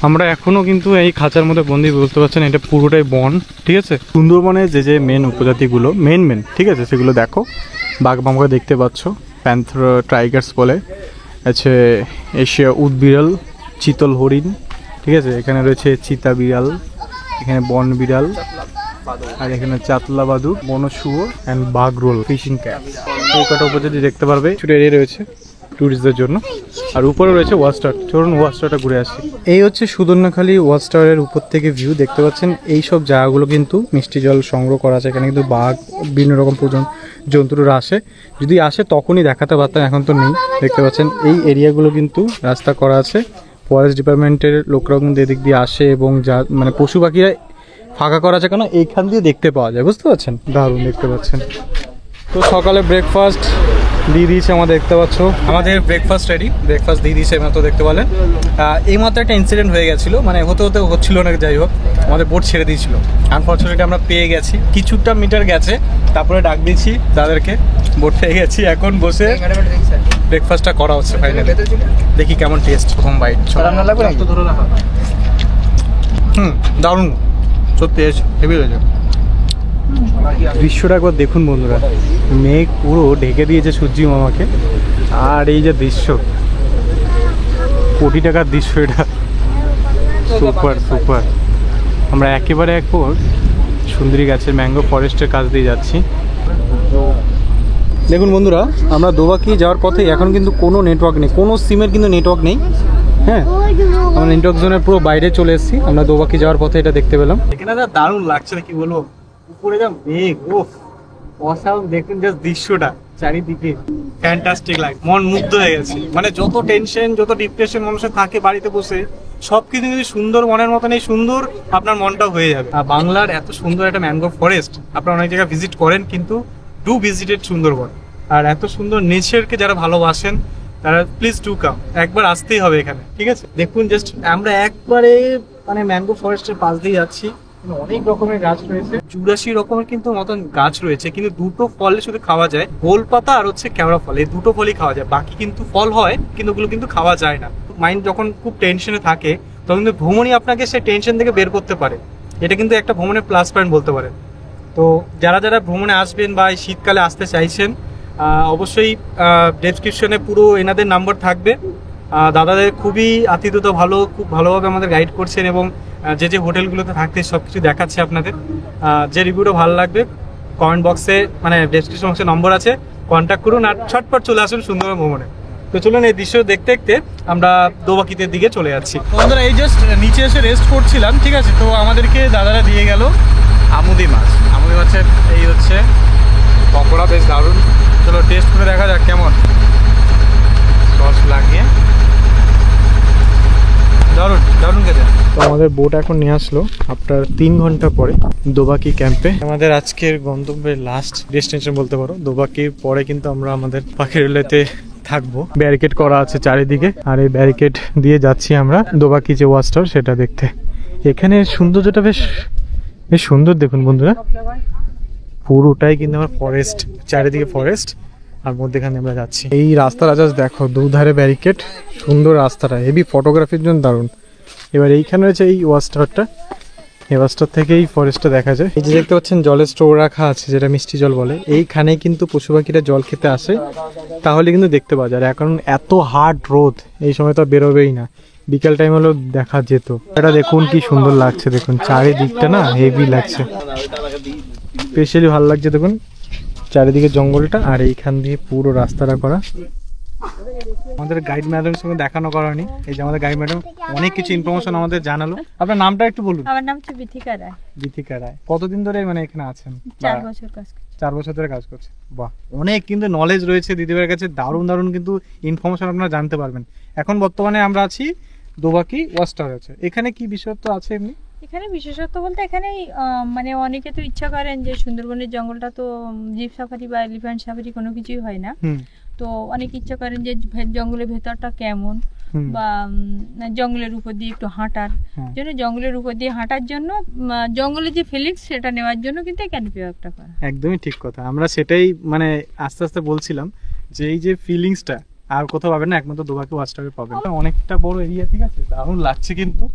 S1: আমরা এখনো কিন্তু এই খাঁচার মধ্যে বন্দি, বুঝতে পারছেন, এটা পুরোটাই বন, ঠিক আছে? সুন্দরবনের যে মেন উপজাতিগুলো মেন ঠিক আছে, সেগুলো দেখো। বাঘ বামকে দেখতে পাচ্ছ, প্যান্থর টাইগার্স বলে, আছে এশিয়া উদ বিড়াল, চিতল হরিণ, ঠিক আছে? এখানে রয়েছে চিতা বিড়াল, এখানে বন বিড়াল, আর এখানে চাতলা বাদুড়, বনশুয়োর অ্যান্ড বাঘরোল, ফিশিং ক্যাপ। এই কটা উপজাতি দেখতে পারবে, ছোট এরিয়া রয়েছে ট্যুরিস্টদের জন্য। আর উপরে রয়েছে ওয়াচ টাওয়ার, চলুন ওয়াচ টাওয়ারটা ঘুরে আসি। এই হচ্ছে সুদর্ণখালি ওয়াচ টাওয়ারের উপর থেকে ভিউ, দেখতে পাচ্ছেন। এই সব জায়গাগুলো কিন্তু মিষ্টি জল সংগ্রহ করা আছে, এখানে কিন্তু বাঘ বিভিন্ন রকম জন্তুরা আসে, যদি আসে তখনই দেখাতে পারতাম, এখন তো নেই। দেখতে পাচ্ছেন এই এরিয়াগুলো কিন্তু রাস্তা করা আছে, ফরেস্ট ডিপার্টমেন্টের লোকরাও কিন্তু এদিক দিয়ে আসে, এবং যা মানে পশু পাখিরা ফাঁকা করা আছে কেন এইখান দিয়ে দেখতে পাওয়া যায়, বুঝতে পারছেন? দারুণ দেখতে পাচ্ছেন। তো সকালে ব্রেকফাস্ট দিয়ে দিয়েছে আমাদের, দেখতে পাচ্ছ আমাদের ব্রেকফাস্ট রেডি, ব্রেকফাস্ট দিয়ে দিয়েছে মাত্র দেখতে পেলেন। এইমাত্র একটা ইনসিডেন্ট হয়ে গেছিলো, মানে হতে হচ্ছিল না, যাই হোক আমাদের বোট ছেড়ে দিয়েছিল। আনফর্চুনেটলি আমরা পেয়ে গেছি, কিছুটা মিটার গেছে, তারপরে ডাক দিয়েছি তাদেরকে, বোট পেয়ে গেছি। এখন বসে ব্রেকফাস্টটা করা হচ্ছে ফাইনালি, দেখি কেমন টেস্ট। প্রথম বাইট দারুণ, সত্যি হেভি হয়েছে। দৃশ্যটা একবার দেখুন বন্ধুরা, মেঘ পুরো ঢেকে দিয়েছে সূর্যি মামাকে, আর এই যে দৃশ্য, কোটি টাকার দৃশ্য এটা, সুপার সুপার। আমরা একেবারে একবার সুন্দরী গাছের ম্যাঙ্গো ফরেস্টের কাছ দিয়ে যাচ্ছি। দেখুন বন্ধুরা, আমরা দোবাকি যাওয়ার পথে এখন কিন্তু কোনো নেটওয়ার্ক নেই, কোনো সিমের কিন্তু নেটওয়ার্ক নেই। হ্যাঁ, আমরা নেটওয়ার্ক জোনের পুরো বাইরে চলে এসেছি। আমরা দোবাকি যাওয়ার পথে এটা দেখতে পেলাম। এখানে দারুণ লাগছে না, কি বলবো, উপরে যা মেঘ, ওফ অসাধারণ। দেখুন জাস্ট দৃশ্যটা চারিদিকে, ফ্যান্টাস্টিক লাগে, মন মুগ্ধ হয়ে গেছে। মানে যত টেনশন, যত ডিপ্রেশন মানুষের থাকে বাড়িতে বসে, সব কিছু যদি সুন্দর মনের মতন এই সুন্দর, আপনার মনটাও হয়ে যাবে। আর বাংলার এত সুন্দর একটা ম্যাঙ্গো ফরেস্ট, আপনারা অনেক জায়গায় ভিজিট করেন, কিন্তু ডু ভিজিটেড সুন্দরবন। আর এত সুন্দর নেচারকে যারা ভালোবাসেন তারা প্লিজ ডু কাম, একবার আসতেই হবে এখানে, ঠিক আছে? দেখুন জাস্ট আমরা একবারে মানে ম্যাঙ্গো ফরেস্টের পাশ দিয়ে যাচ্ছি। অনেক রকমের গাছ রয়েছে, 84 রকমের কিন্তু মতন গাছ রয়েছে, কিন্তু দুটো ফলে শুধু খাওয়া যায়, গোলপাতা আর হচ্ছে কেওড়া ফল, এই দুটো ফলই খাওয়া যায়। বাকি কিন্তু ফল হয়, কিন্তু ওগুলো কিন্তু খাওয়া যায় না। মাইন্ড যখন খুব টেনশনে থাকে, তখন কিন্তু ভ্রমণই আপনাকে সেই টেনশন থেকে বের করতে পারে। এটা কিন্তু একটা ভ্রমণের প্লাস পয়েন্ট বলতে পারেন। তো যারা যারা ভ্রমণে আসবেন বা এই শীতকালে আসতে চাইছেন, অবশ্যই ডেসক্রিপশনে পুরো এনাদের নাম্বার থাকবে। দাদাদের খুবই আতিথ্যতা ভালো, খুব ভালোভাবে আমাদের গাইড করছেন, এবং যে যে হোটেলগুলোতে থাকতে সব কিছু দেখাচ্ছে আপনাদের। যে রিভিউটা ভালো লাগবে, কমেন্ট বক্সে মানে ডেসক্রিপশন বক্সে নম্বর আছে, কন্ট্যাক্ট করুন আর ছটপট চলে আসুন সুন্দরবন ভ্রমণে। তো চলুন এই দৃশ্য দেখতে দেখতে আমরা দোবাকিতের দিকে চলে যাচ্ছি। বন্ধুরা এই জাস্ট নিচে এসে রেস্ট করছিলাম, ঠিক আছে? তো আমাদেরকে দাদারা দিয়ে গেল আমুদি মাছ। আমুদি মাছের এই হচ্ছে পকোড়া, বেশ দারুণ। চলো টেস্ট করে দেখা যাক কেমন, সস লাগিয়ে দারুণ দারুণ খেতে। তো আমাদের বোট এখন নিয়ে আসলো আপনার 3 ঘন্টা পরে দোবাকি ক্যাম্পে। আমাদের আজকের গন্তব্যের লাস্ট ডেস্টিনেশন বলতে পারো। দোবাকির পরে কিন্তু আমরা আমাদের পাখিরালয়তে থাকবো। ব্যারিকেড করা আছে চারিদিকে, আর এই ব্যারিকেড দিয়ে যাচ্ছি আমরা দোবাকি যে ওয়াচ টাওয়ার সেটা দেখতে। এখানে সৌন্দর্যটা বেশ বেশ সুন্দর। দেখুন বন্ধুরা, পুরোটাই কিন্তু আমার ফরেস্ট, চারিদিকে ফরেস্ট, আর মধ্যেখানে আমরা যাচ্ছি। এই রাস্তাটা জাস্ট দেখো, দুধারে ব্যারিকেড, সুন্দর রাস্তাটা, হেভি ফটোগ্রাফির জন্য দারুণ। এবার এইখানে রয়েছে এই ওয়াচ টাওয়ারটা, এই ওয়াচ টাওয়ার থেকেই ফরেস্টটা দেখা যায়। এই যে দেখতে পাচ্ছেন জলের স্টোর রাখা আছে, যেটা মিষ্টি জল বলে। এইখানেই কিন্তু পশু পাখিরা জল খেতে আসে, তাহলে কিন্তু দেখতে পাওয়া যায়। এখন এত হার্ড রোদ, এই সময় তো বেরোবেই না, বিকেল টাইম হলেও দেখা যেত। এটা দেখুন কি সুন্দর লাগছে, দেখুন চারিদিকটা না হেভি লাগছে, স্পেশালি ভালো লাগছে। দেখুন চারিদিকে জঙ্গলটা, আর এইখান দিয়ে পুরো রাস্তাটা করা। আমাদের গাইড ম্যাডামের সঙ্গে দেখানো করানি, এই যে আমাদের গাইড ম্যাডাম অনেক কিছু ইনফরমেশন আমাদের জানালো। আপনার নামটা একটু বলুন।
S5: আমার নাম হচ্ছে বিথিকা রায়।
S1: বিথিকা রায়, কতদিন ধরে মানে এখানে আছেন?
S5: 4 বছর কাজ করছি।
S1: 4 বছর ধরে কাজ করছে, বাহ। অনেক কিন্তু নলেজ রয়েছে দিদিভাইয়ের কাছে, দারুণ দারুণ কিন্তু ইনফরমেশন আপনারা জানতে পারবেন। এখন বর্তমানে আমরা আছি দোবাকি ওয়াচ টাওয়ার আছে। এখানে কি বিশেষত্ব আছে এমনি?
S5: এখানে বিশেষত্ব বলতে এখানে মানে অনেকে তো ইচ্ছা করেন যে সুন্দরবনের জঙ্গলটা তো জিপ সাফারি বা এলিফ্যান্ট সাফারি কোনো কিছুই হয় না, তো অনেক ইচ্ছা করেন যে জঙ্গলের ভেতরটা কেমন, বা জঙ্গলের উপর দিয়ে একটু হাঁটার জন্য, জঙ্গলের উপর দিয়ে হাঁটার জন্য, জঙ্গলের যে ফিলিংস সেটা নেওয়ার জন্য কিন্তু ক্যানপি ওয়াকটা করা।
S1: একদমই ঠিক কথা, আমরা সেটাই মানে আস্তে আস্তে বলছিলাম যে এই যে ফিলিংসটা আর কোথাও পাবেন না, একমাত্র দোবাকি ওয়াচ টাওয়ারে পাবেন। অনেকটা বড় এরিয়া, ঠিক আছে, দারুণ লাগছে কিন্তু।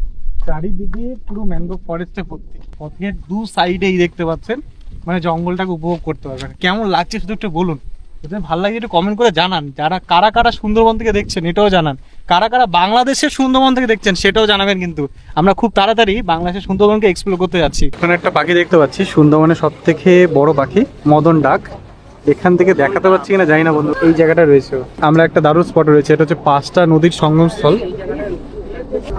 S1: চারিদিকে পুরো ম্যাঙ্গো ফরেস্টে ভর্তি, পথের 2 সাইডেই দেখতে পাচ্ছেন, মানে জঙ্গলটাকে উপভোগ করতে পারবেন। কেমন লাগছে শুধু একটু বলুন, যদি ভালো লাগে একটু কমেন্ট করে জানান। যারা কারা কারা সুন্দরবন থেকে দেখছেন এটাও জানান, কারা কারা বাংলাদেশের সুন্দরবন থেকে দেখছেন সেটাও জানাবেন। কিন্তু আমরা খুব তাড়াতাড়ি বাংলাদেশের সুন্দরবনকে এক্সপ্লোর করতে যাচ্ছি। এখানে একটা পাখি দেখতে পাচ্ছি, সুন্দরবনের সব থেকে বড় পাখি, মদন ডাক। এখান থেকে দেখাতে পাচ্ছি কিনা জানি না বন্ধু, এই জায়গাটা রয়েছে। আমরা একটা দারুণ স্পট রয়েছে, এটা হচ্ছে 5টা নদীর সঙ্গমস্থল।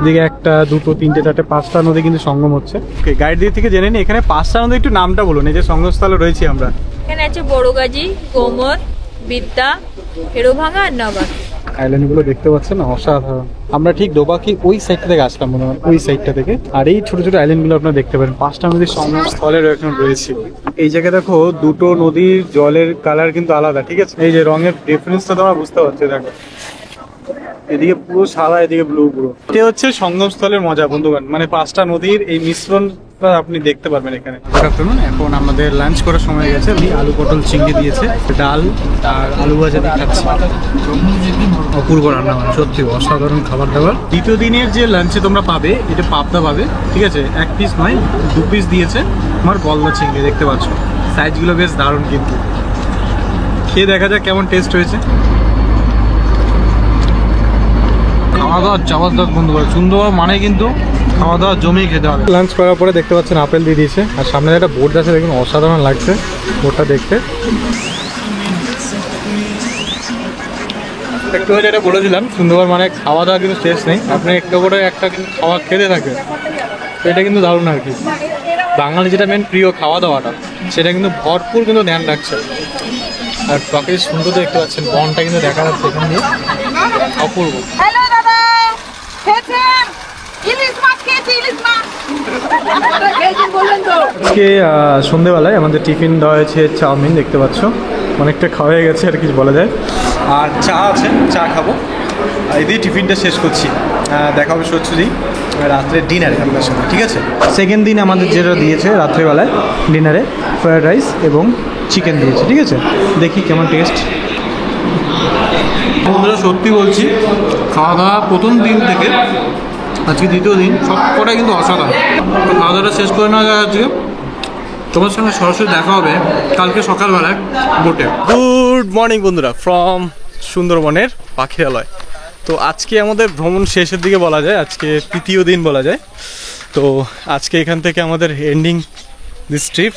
S1: দিকে 1, 2, 3, 4, 5টা নদী কিন্তু সঙ্গম হচ্ছে। ওকে, গাইড দিয়ে থেকে জেনে নিই এখানে 5টা নদী একটু নামটা বলুন, এই যে সঙ্গমস্থলে রয়েছি আমরা।
S5: এখানে আছে বড়গাজী, কোমর, বিদ্যা, হেরোভাঙা আর নগর।
S1: আইল্যান্ডগুলো দেখতে পাচ্ছেন না, অসাধারণ। আমরা ঠিক দোবাকি ওই সাইডটা থেকে আসলাম মনে হয়, ওই সাইডটা থেকে। আর এই ছোট ছোট আইল্যান্ডগুলো আপনারা দেখতে পারেন। 5টা নদীর সঙ্গমস্থলের এখন রয়েছে। এই জায়গায় দেখো দুটো নদীর জলের কালার কিন্তু আলাদা, ঠিক আছে? এই যে রঙের ডিফারেন্সটা তোমরা বুঝতে পারছো, দেখো এদিকে পুরো সাদা, এদিকে ব্লু পুরো। এটা হচ্ছে সঙ্গমস্থলের মজা বন্ধুগণ, মানে 5টা নদীর এই মিশ্রণটা আপনি দেখতে পারবেন এখানে। এখন আমাদের লাঞ্চ করার সময় হয়ে গেছে। আলু পটল চিংড়ি দিয়েছে, ডাল আর আলু ভাজা দিয়ে খাচ্ছি। অপূর্ব রান্না, সত্যি অসাধারণ খাবার দাবার। দ্বিতীয় দিনের যে লাঞ্চে তোমরা পাবে, এটা পাবদা পাবে, ঠিক আছে? 1 পিস নয় 2 পিস দিয়েছে। আমার গলদা চিংড়ি দেখতে পাচ্ছ, সাইজগুলো বেশ দারুণ। কিন্তু খেয়ে দেখা যাক কেমন টেস্ট হয়েছে। খাওয়া দাওয়া জবরদস্ত বন্ধুরা, সুন্দরবন মানে কিন্তু খাওয়া দাওয়া জমিয়ে খেতে হবে। লাঞ্চ করার পরে দেখতে পাচ্ছেন আপেল দিয়ে দিয়েছে, আর সামনে একটা বোট আছে, দেখুন অসাধারণ লাগছে বোটটা দেখতে। একটু হয়ে যেটা বলেছিলাম, সুন্দরবন মানে খাওয়া দাওয়া কিন্তু শেষ নেই, আপনি একটু করে একটা কিন্তু খাওয়া খেতে থাকবেন, এটা কিন্তু দারুণ আর কি। বাঙালি যেটা মেন প্রিয় খাওয়া দাওয়াটা, সেটা কিন্তু ভরপুর কিন্তু ধ্যান রাখছে। আর প্রাকৃতিক সুন্দর দেখতে পাচ্ছেন, বনটা কিন্তু দেখা যাচ্ছে এখান দিয়ে, অপূর্ব।
S4: হ্যালো দাদা, খেয়েছেন? ইলিশ মাছ খেয়েছি, ইলিশ মাছ।
S1: আজকে সন্ধেবেলায় আমাদের টিফিন দেওয়া হয়েছে চাউমিন, দেখতে পাচ্ছ অনেকটা খাওয়া হয়ে গেছে আর কিছু বলা যায়। আর চা আছে, চা খাবো, আর এই দিয়ে টিফিনটা শেষ করছি। দেখা হবে সত্যি রাত্রে ডিনারে আপনার সাথে, ঠিক আছে? সেকেন্ড দিন আমাদের যেটা দিয়েছে রাত্রেবেলায় ডিনারে ফ্রায়েড রাইস এবং চিকেন দিয়েছে, ঠিক আছে? দেখি কেমন টেস্ট। বন্ধুরা সত্যি বলছি, খাওয়া দাওয়া প্রথম দিন থেকে আজকে দ্বিতীয় দিন সব কটাই কিন্তু অসাধারণ। তো খাওয়া দাওয়াটা শেষ করে নেওয়া যায় আজকে। তোমার সঙ্গে সরাসরি দেখা হবে কালকে সকালবেলায় বোটে। গুড মর্নিং বন্ধুরা, ফ্রম সুন্দরবনের পাখিরালয়। তো আজকে আমাদের ভ্রমণ শেষের দিকে বলা যায়, আজকে তৃতীয় দিন বলা যায়। তো আজকে এখান থেকে আমাদের এন্ডিং দিস ট্রিপ।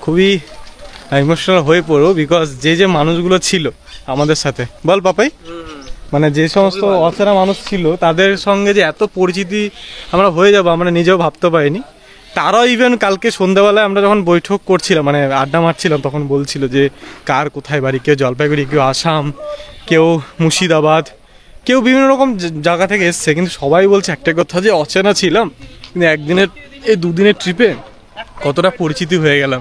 S1: খুবই ইমোশনাল হয়ে পড়ো, বিকজ যে মানুষগুলো ছিল আমাদের সাথে, বল পাপাই, মানে যে সমস্ত অচেনা মানুষ ছিল তাদের সঙ্গে যে এত পরিচিতি আমরা হয়ে যাবো আমরা নিজেও ভাবতে পারিনি। তারাও ইভেন কালকে সন্ধ্যাবেলায় আমরা যখন বৈঠক করছিলাম, মানে আড্ডা মারছিলাম, তখন বলছিল যে কার কোথায় বাড়ি, কেউ জলপাইগুড়ি, কেউ আসাম, কেউ মুর্শিদাবাদ, কেউ বিভিন্ন রকম জায়গা থেকে এসছে, কিন্তু সবাই বলছে একটা কথা যে অচেনা ছিলাম, কিন্তু একদিনের এই দুদিনের ট্রিপে কতটা পরিচিতি হয়ে গেলাম।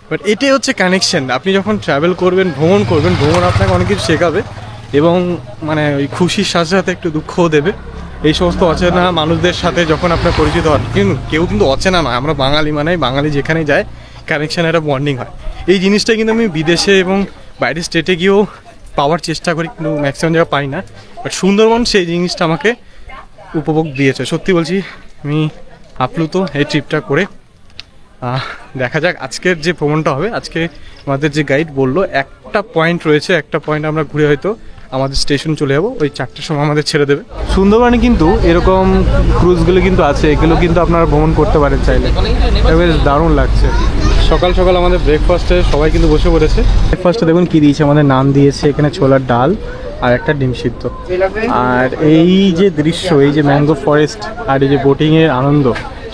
S1: বাট এটাই হচ্ছে কানেকশন। আপনি যখন ট্রাভেল করবেন, ভ্রমণ করবেন, ভ্রমণ আপনাকে অনেক কিছু শেখাবে এবং মানে ওই খুশির সাথে সাথে একটু দুঃখও দেবে। এই সমস্ত অচেনা মানুষদের সাথে যখন আপনার পরিচিত হন, কিন্তু কেউ কিন্তু অচেনা নয়, আমরা বাঙালি মানে বাঙালি যেখানে যায় কানেকশান, একটা বন্ডিং হয়। এই জিনিসটা কিন্তু আমি বিদেশে এবং বাইরের স্টেটে গিয়েও পাওয়ার চেষ্টা করি, কিন্তু ম্যাক্সিমাম জায়গায় পাই না। বাট সুন্দরবন সেই জিনিসটা আমাকে উপভোগ দিয়েছে। সত্যি বলছি, আমি আপ্লুত এই ট্রিপটা করে। দেখা যাক আজকের যে ভ্রমণটা হবে। আজকে আমাদের যে গাইড বললো একটা পয়েন্ট রয়েছে, একটা পয়েন্ট আমরা ঘুরে হয়তো আমাদের স্টেশন চলে যাবো, ওই 4টার সময় আমাদের ছেড়ে দেবে। সুন্দরবনে কিন্তু এরকম ক্রুজগুলো কিন্তু আছে, এগুলো কিন্তু আপনারা ভ্রমণ করতে পারেন চাইলে, বেশ দারুণ লাগছে। সকাল সকাল আমাদের ব্রেকফাস্টে সবাই কিন্তু বসে পড়েছে। ব্রেকফাস্টে দেখুন কী দিয়েছে, আমাদের নান দিয়েছে, এখানে ছোলার ডাল আর একটা ডিম সিদ্ধ। আর এই যে দৃশ্য, এই যে ম্যাঙ্গো ফরেস্ট আর এই যে বোটিংয়ের আনন্দ,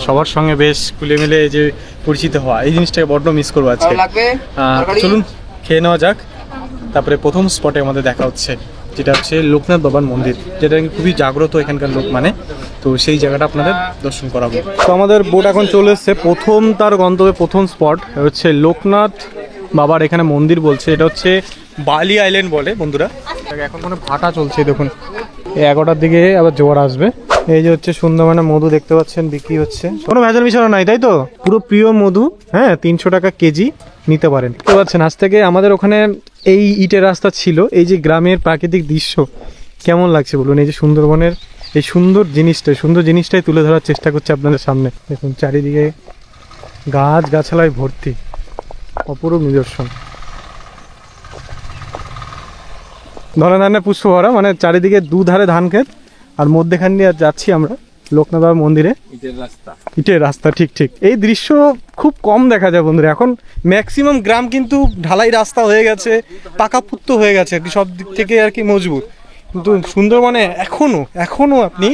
S1: সবার সঙ্গে বেশ খুলে মিলে এই যে পরিচিত হওয়া, এই জিনিসটাকে বড্ড মিস করবো আজকে। চলুন খেয়ে নেওয়া যাক, তারপরে প্রথম স্পটে আমাদের দেখা হচ্ছে, যেটা হচ্ছে লোকনাথ বাবার মন্দির, যেটা খুবই জাগ্রত এখানকার লোক মানে। তো সেই জায়গাটা আপনাদের দর্শন করাবো। তো আমাদের বোট এখন চলে এসছে, প্রথম তার গন্তব্যে প্রথম স্পট হচ্ছে লোকনাথ বাবার এখানে মন্দির বলছে, এটা হচ্ছে বালি আইল্যান্ড বলে বন্ধুরা। এখন মানে ভাটা চলছে, দেখুন 11টার দিকে আবার জোয়ার আসবে। এই যে হচ্ছে সুন্দরবনে মধু দেখতে পাচ্ছেন বিক্রি হচ্ছে, কোনো ভেজাল মিশানো নাই, তাই তো? পুরো প্রিয় মধু, হ্যাঁ 300 টাকা কেজি নিতে পারেন। দেখতে পাচ্ছেন আজ থেকে আমাদের ওখানে এই ইটের রাস্তা ছিল। এই যে গ্রামের প্রাকৃতিক দৃশ্য কেমন লাগছে বলুন, এই যে সুন্দরবনের এই সুন্দর জিনিসটাই তুলে ধরার চেষ্টা করছে আপনাদের সামনে। দেখুন চারিদিকে গাছ গাছালায় ভর্তি, অপরূপ নিদর্শন। ধনে পুষ্প ভরা, মানে চারিদিকে দুধারে ধান ক্ষেত, আর মধ্যেখান দিয়ে যাচ্ছি আমরা লোকনাথ বাবার মন্দিরে। ইটের রাস্তা, ঠিক ঠিক। এই দৃশ্য খুব কম দেখা যায় বন্ধুরা। এখন ম্যাক্সিমাম গ্রাম কিন্তু ঢালাই রাস্তা হয়ে গেছে, পাকাপুক্ত হয়ে গেছে আর কি, সব দিক থেকে আর কি মজবুত। কিন্তু সুন্দরবনে এখনো আপনি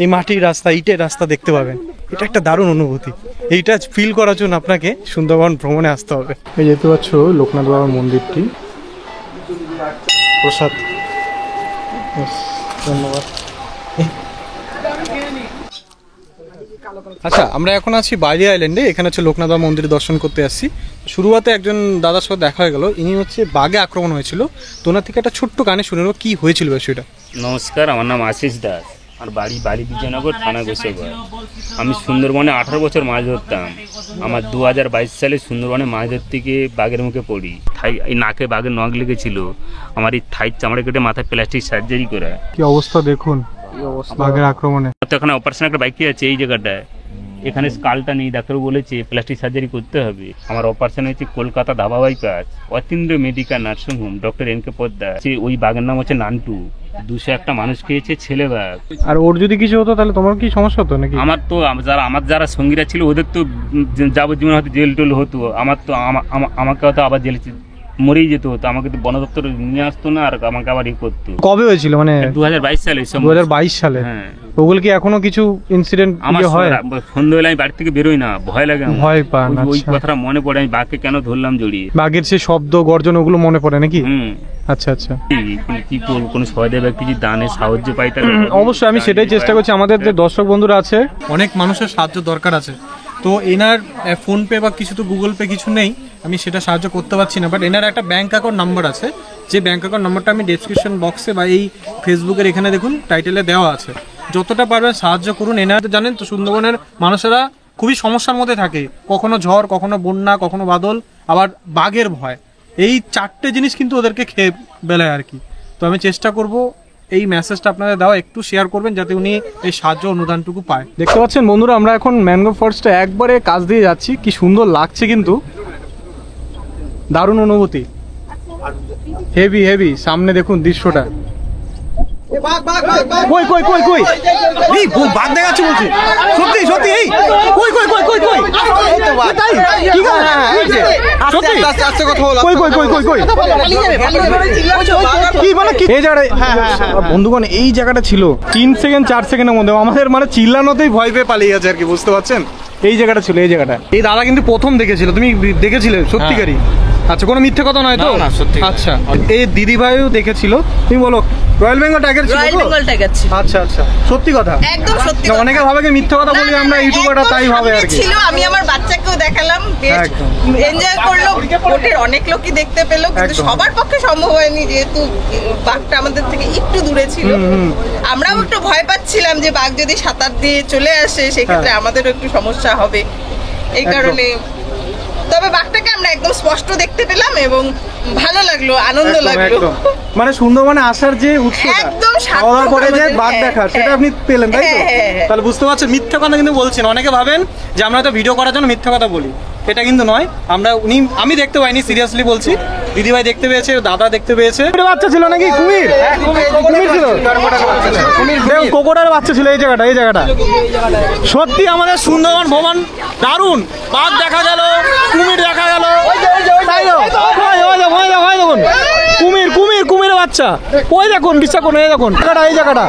S1: এই মাটির রাস্তা, ইটের রাস্তা দেখতে পাবেন। এটা একটা দারুণ অনুভূতি। এইটা ফিল করার জন্য আপনাকে সুন্দরবন ভ্রমণে আসতে হবে। এই যেতে পারছো লোকনাথ বাবার মন্দিরটি, প্রসাদ ধন্যবাদ। আচ্ছা, আমরা এখন আছি বাইরে আইল্যান্ডে। এখানে হচ্ছে লোকনাথ বাবা মন্দির দর্শন করতে আসছি। শুরুতে একজন দাদার সাথে দেখা হয়ে গেল, ইনি হচ্ছে বাঘে আক্রমণ হয়েছিল। তো ওনার থেকে একটা ছোট্ট গানে শুনে নেবো কি হয়েছিল বিষয়টা।
S2: নমস্কার, আমার নাম আশিস দাস, আর বাড়ি বিজয়নগর, থানা গোসাইবাড়ি। আমি সুন্দরবনে 18 বছর মাছ ধরতাম। আমার 2022 সালে সুন্দরবনে মাছ ধরতে গিয়ে বাঘের মুখে পড়ি। এই নাকে বাঘের নখ লেগেছিল। আমার এই থাই চামড়া কেটে মাথায় প্লাস্টিক সার্জারি করা।
S1: কি অবস্থা দেখুন বাঘের আক্রমণে।
S2: তো এখানে অপারেশন একটা বাইক আছে এই জায়গাটায়, এখানে স্কালটা নেই, ডাক্তার বলেছে প্লাস্টিক সার্জারি করতে হবে। আমার অপারেশন হয়েছে কলকাতা ধাবা bypass, Atindra medical nursing home, doctor N K Poddar. ওই বাঘের নাম হচ্ছে নান্টু। 201টা মানুষ খেয়েছে, ছেলে বাঘ।
S1: আর ওর যদি কিছু হতো তাহলে তোমার কি সমস্যা হতো নাকি?
S2: আমার যারা সঙ্গীরা ছিল ওদের তো যাবজ্জীবন হয়তো জেল টেল হতো। আমাকে হয়তো আবার জেলে মরেই যেতে হতো। আমাকে তো বন দপ্তর নিয়ে আসতো না, আর আমাকে আবার করতো।
S1: কবে হয়েছিল? মানে
S2: 2022 সালে।
S1: 2022 সালে? হ্যাঁ। ওগুলো কি এখনো কিছু ইনসিডেন্ট হয়?
S2: সন্ধ্যাবেলা আমি বাড়ি থেকে বেরোই না, ভয় লাগে।
S1: ভয় পান?
S2: ওই কথাটা মনে পড়ে, আমি বাঘকে কেন ধরলাম জড়িয়ে।
S1: বাঘের সেই শব্দ গর্জন ওগুলো মনে পড়ে নাকি? আচ্ছা আচ্ছা।
S2: কি করবো, কোনো সহদেব ব্যক্তি যদি দানে সাহায্য পাই তাহলে
S1: অবশ্যই আমি সেটাই চেষ্টা করছি। আমাদের যে দর্শক বন্ধুরা আছে, অনেক মানুষের সাহায্য দরকার আছে। তো এনার ফোনপে বা কিছু তো গুগল পে কিছু নেই, আমি সেটা সাহায্য করতে পারছি না। বাট এনার একটা ব্যাঙ্ক অ্যাকাউন্ট নাম্বার আছে, যে ব্যাঙ্ক অ্যাকাউন্ট নাম্বারটা আমি ডেসক্রিপশন বক্সে বা এই ফেসবুকের এখানে দেখুন টাইটেলে দেওয়া আছে। যতটা পারবেন সাহায্য করুন। এনার জানেন তো সুন্দরবনের মানুষেরা খুবই সমস্যার মধ্যে থাকে, কখনো ঝড়, কখনো বন্যা, কখনো বাদল, আবার বাঘের ভয়। এই 4টে জিনিস কিন্তু ওদেরকে খেয়ে বেলায় আর কি। তো আমি চেষ্টা করব এই মেসেজটা আপনাদের দেওয়া, একটু শেয়ার করবেন যাতে উনি এই সাহায্য অনুদানটুকু পায়। দেখতে পাচ্ছেন বন্ধুরা, আমরা এখন ম্যানগ্রোভ ফরেস্টে একবারে কাছ দিয়ে যাচ্ছি। কি সুন্দর লাগছে, কিন্তু দারুণ অনুভূতি, হেভি হেভি। সামনে দেখুন দৃশ্যটা। কই কই কই কই এই বাঘ দেখাচ্ছে বলছি, সত্যি সত্যি। এই কই কই কই কই কই তাই কি গো? সত্যি আস্তে কথা বল। কই কই কই কই কই কি মানে কি এই জায়গাটা? বন্ধুগণ, এই জায়গাটা ছিল 3 সেকেন্ড 4 সেকেন্ডের মধ্যে আমাদের মানে চিল্লানোতেই ভয় পেয়ে পালিয়ে গেছে আর কি, বুঝতে পারছেন? এই জায়গাটা ছিল, এই জায়গাটা। এই দাদা কিন্তু প্রথম দেখেছিল, তুমি দেখেছিলে সত্যিকারই? আচ্ছা, কোনো মিথ্যে কথা নয় তো? না, সত্যি। আচ্ছা, এই দিদি ভাইও দেখেছিল। তুমি বলো রয়্যাল বেঙ্গল টাইগার ছিল?
S4: রয়্যাল বেঙ্গল টাইগার ছিল।
S1: আচ্ছা আচ্ছা, সত্যি কথা?
S4: একদম সত্যি।
S1: অনেকে ভাবে কি মিথ্যে কথা বলি আমরা ইউটিউবাররা, তাই ভাবে আর কি।
S4: ছিল, আমি আমার বাচ্চাকেও দেখালাম, বেশ এনজয় করলো। বোটের অনেক লোকই দেখতে পেলো, কিন্তু সবার পক্ষে সম্ভব হয়নি যেহেতু বাঘটা আমাদের থেকে একটু দূরে ছিল। আমরাও একটু ভয় পাচ্ছিলাম যে বাঘ যদি সাঁতার দিয়ে চলে আসে সেক্ষেত্রে আমাদেরও একটু সমস্যা হবে, এই কারণে। তবে বাঘটাকে আমরা একদম স্পষ্ট দেখতে পেলাম এবং ভালো লাগলো, আনন্দ লাগলো।
S1: মানে সুন্দরবনে আসার যে উৎসটা,
S4: একদম
S1: খাওয়ার পরে যে বাঘ দেখা, সেটা আপনি পেলেন, তাই তো? তাহলে বুঝতে পারছেন, মিথ্যা কথা কিন্তু বলছেন। অনেকে ভাবেন যে আমরা তো ভিডিও করার জন্য মিথ্যা কথা বলি, এটা কিন্তু নয়। আমি দেখতে পাইনি, সিরিয়াসলি বলছি। দিদিভাই দেখতে পেয়েছে, দাদা দেখতে পেয়েছে। বাচ্চা ছিল নাকি? কুমির? কুমির ছিল, কোকোডার বাচ্চা ছিল এই জায়গাটা, এই জায়গাটা। সত্যি আমাদের সুন্দরবন ভ্রমণ দারুণ। বাঘ দেখা গেল, কুমির দেখা গেল, দেখুন কুমির কুমির কুমিরের বাচ্চা। ওই দেখুন, বিশ্বাস করুন, এই দেখুন এই জায়গাটা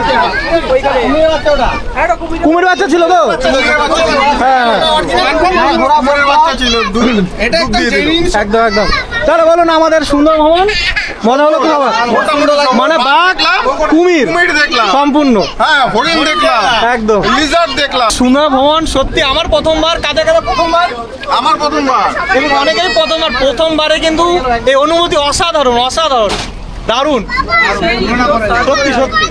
S1: কুমির বাচ্চা ছিল তো? হ্যাঁ, একদম একদম। তাহলে বলুন আমাদের সুন্দর ভ্রমণ মনে হলো তো? মানে বাঘ, কুমির সম্পূর্ণ, একদম সুন্দর ভ্রমণ। সত্যি আমার প্রথমবার। কাজে কাজে প্রথমবার, আমার প্রথমবার, অনেকেরই প্রথমবার। প্রথমবারে কিন্তু এই অনুভূতি অসাধারণ, অসাধারণ, দারুণ। সত্যি সত্যি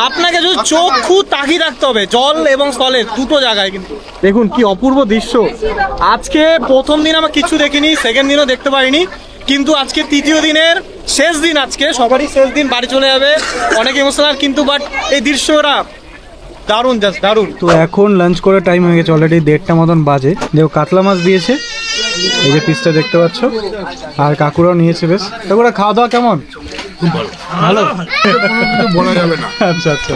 S1: আপনাকে যদি চক্ষু তাকিয়ে রাখতে হবে জল এবং স্থলের দুটো জায়গায়। কিন্তু দেখুন কি অপূর্ব দৃশ্য। আজকে প্রথম দিন আমার কিছু দেখিনি, সেকেন্ড দিনও দেখতে পারিনি, কিন্তু আজকে তৃতীয় দিনের শেষ দিন। আজকে সবারই শেষ দিন, বাড়ি চলে যাবে, অনেক ইমোশনাল, কিন্তু বাট এই দৃশ্যটা দারুণ, জাস্ট দারুণ। তো এখন লাঞ্চ করার টাইম হয়ে গেছে, অলরেডি 1:30 মতন বাজে। দেখো কাতলা মাছ দিয়েছে, এই যে পিসটা দেখতে পাচ্ছ, আর কাকুরাও নিয়েছে। বেশ, কাকুরা খাওয়া দাওয়া কেমন? ভালো, বলা যাবে না। আচ্ছা আচ্ছা,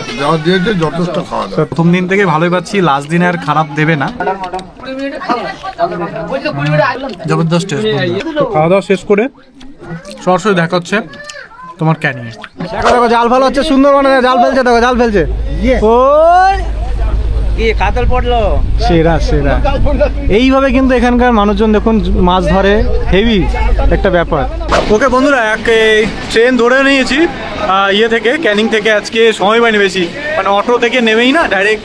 S1: যথেষ্ট খাওয়া দাওয়া প্রথম দিন থেকে ভালোই পাচ্ছি, লাস্ট দিনে আর খারাপ দেবে না। জবরদস্ত। খাওয়া দাওয়া শেষ করে সরাসরি দেখা হচ্ছে তোমার ক্যানিংয়ে। দেখো দেখো জাল ভালো হচ্ছে, সুন্দরবনে জাল ফেলছে, দেখো জাল ফেলছে। ওই
S3: কাতল পড়লো।
S1: সেরা সেরা। এইভাবে কিন্তু এখানকার মানুষজন দেখুন মাছ ধরে, হেভি একটা ব্যাপার। ওকে বন্ধুরা, ট্রেন ধরে নিয়েছি ইয়ে থেকে, ক্যানিং থেকে। আজকে সময় পাইনি বেশি, মানে অটো থেকে নেমেই না ডাইরেক্ট,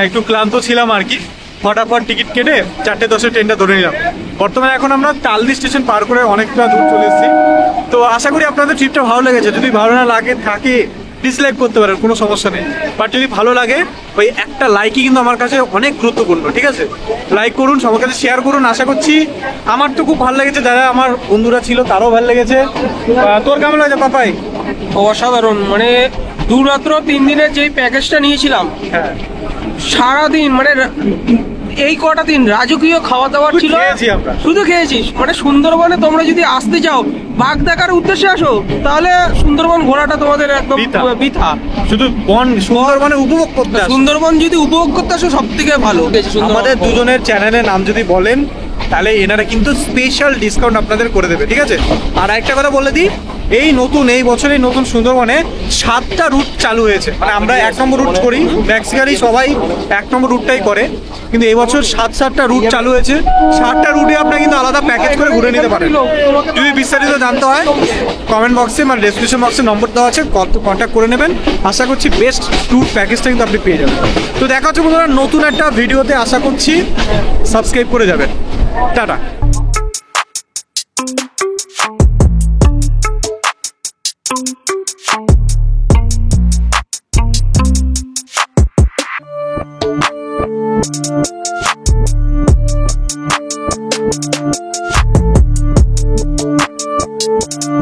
S1: একটু ক্লান্ত ছিলাম আর কি, ফটাফট টিকিট কেটে 4:10 ট্রেনটা ধরে নিলাম। বর্তমানে এখন আমরা তালদি স্টেশন পার করে অনেকটা দূর চলে এসেছি। তো আশা করি আপনাদের ট্রিপটা ভালো লেগেছে। যদি ভালো না লাগে থাকে ডিসলাইক করতে পারেন, কোনো সমস্যা নেই। বাট যদি ভালো লাগে, ওই একটা লাইকই কিন্তু আমার কাছে অনেক গুরুত্বপূর্ণ, ঠিক আছে? লাইক করুন, সবার কাছে শেয়ার করুন। আশা করছি আমার তো খুব ভালো লেগেছে, যারা আমার বন্ধুরা ছিল তারও ভালো লেগেছে। তোর কেমন লাগছে পাপাই?
S6: অসাধারণ, মানে 2 রাত্র 3 দিনের যেই প্যাকেজটা নিয়েছিলাম,
S1: হ্যাঁ,
S6: সারাদিন মানে এই কটা দিন রাজকীয় খাওয়া দাওয়ার ছিল।
S1: খেয়েছি আমরা।
S6: শুধু খেয়েছিস? মানে সুন্দরবনে তোমরা যদি আসতে চাও, বাঘ দেখার উদ্দেশ্যে আসো, তাহলে সুন্দরবন ঘোরাটা তোমাদের একদম বৃথা।
S1: শুধু সুন্দরবনে উপভোগ করতে আসুন।
S6: সুন্দরবন যদি উপভোগ করতে আসো, সব থেকে ভালো।
S1: আমাদের দুজনের চ্যানেলের নাম যদি বলেন, তাহলে এনারা কিন্তু স্পেশাল ডিসকাউন্ট আপনাদের করে দেবে, ঠিক আছে? আর একটা কথা বলে দিই, এই বছরের নতুন সুন্দরবনে 7টা রুট চালু হয়েছে। মানে আমরা 1 নম্বর রুট করি, ম্যাক্সিমালি সবাই 1 নম্বর রুটটাই করে, কিন্তু এই বছর 7টা রুট চালু হয়েছে। 7টা রুটে আপনারা কিন্তু আলাদা প্যাকেজ করে ঘুরে নিতে পারেন। যদি বিস্তারিত জানতে হয়, কমেন্ট বক্সে মানে ডেসক্রিপশন বক্সে নম্বর দেওয়া আছে, কন্ট্যাক্ট করে নেবেন। আশা করছি বেস্ট ট্যুর প্যাকেজটা কিন্তু আপনি পেয়ে যাবেন। তো দেখা হচ্ছে বন্ধুরা নতুন একটা ভিডিওতে। আশা করছি সাবস্ক্রাইব করে যাবেন। Tata.
S7: We'll be right back.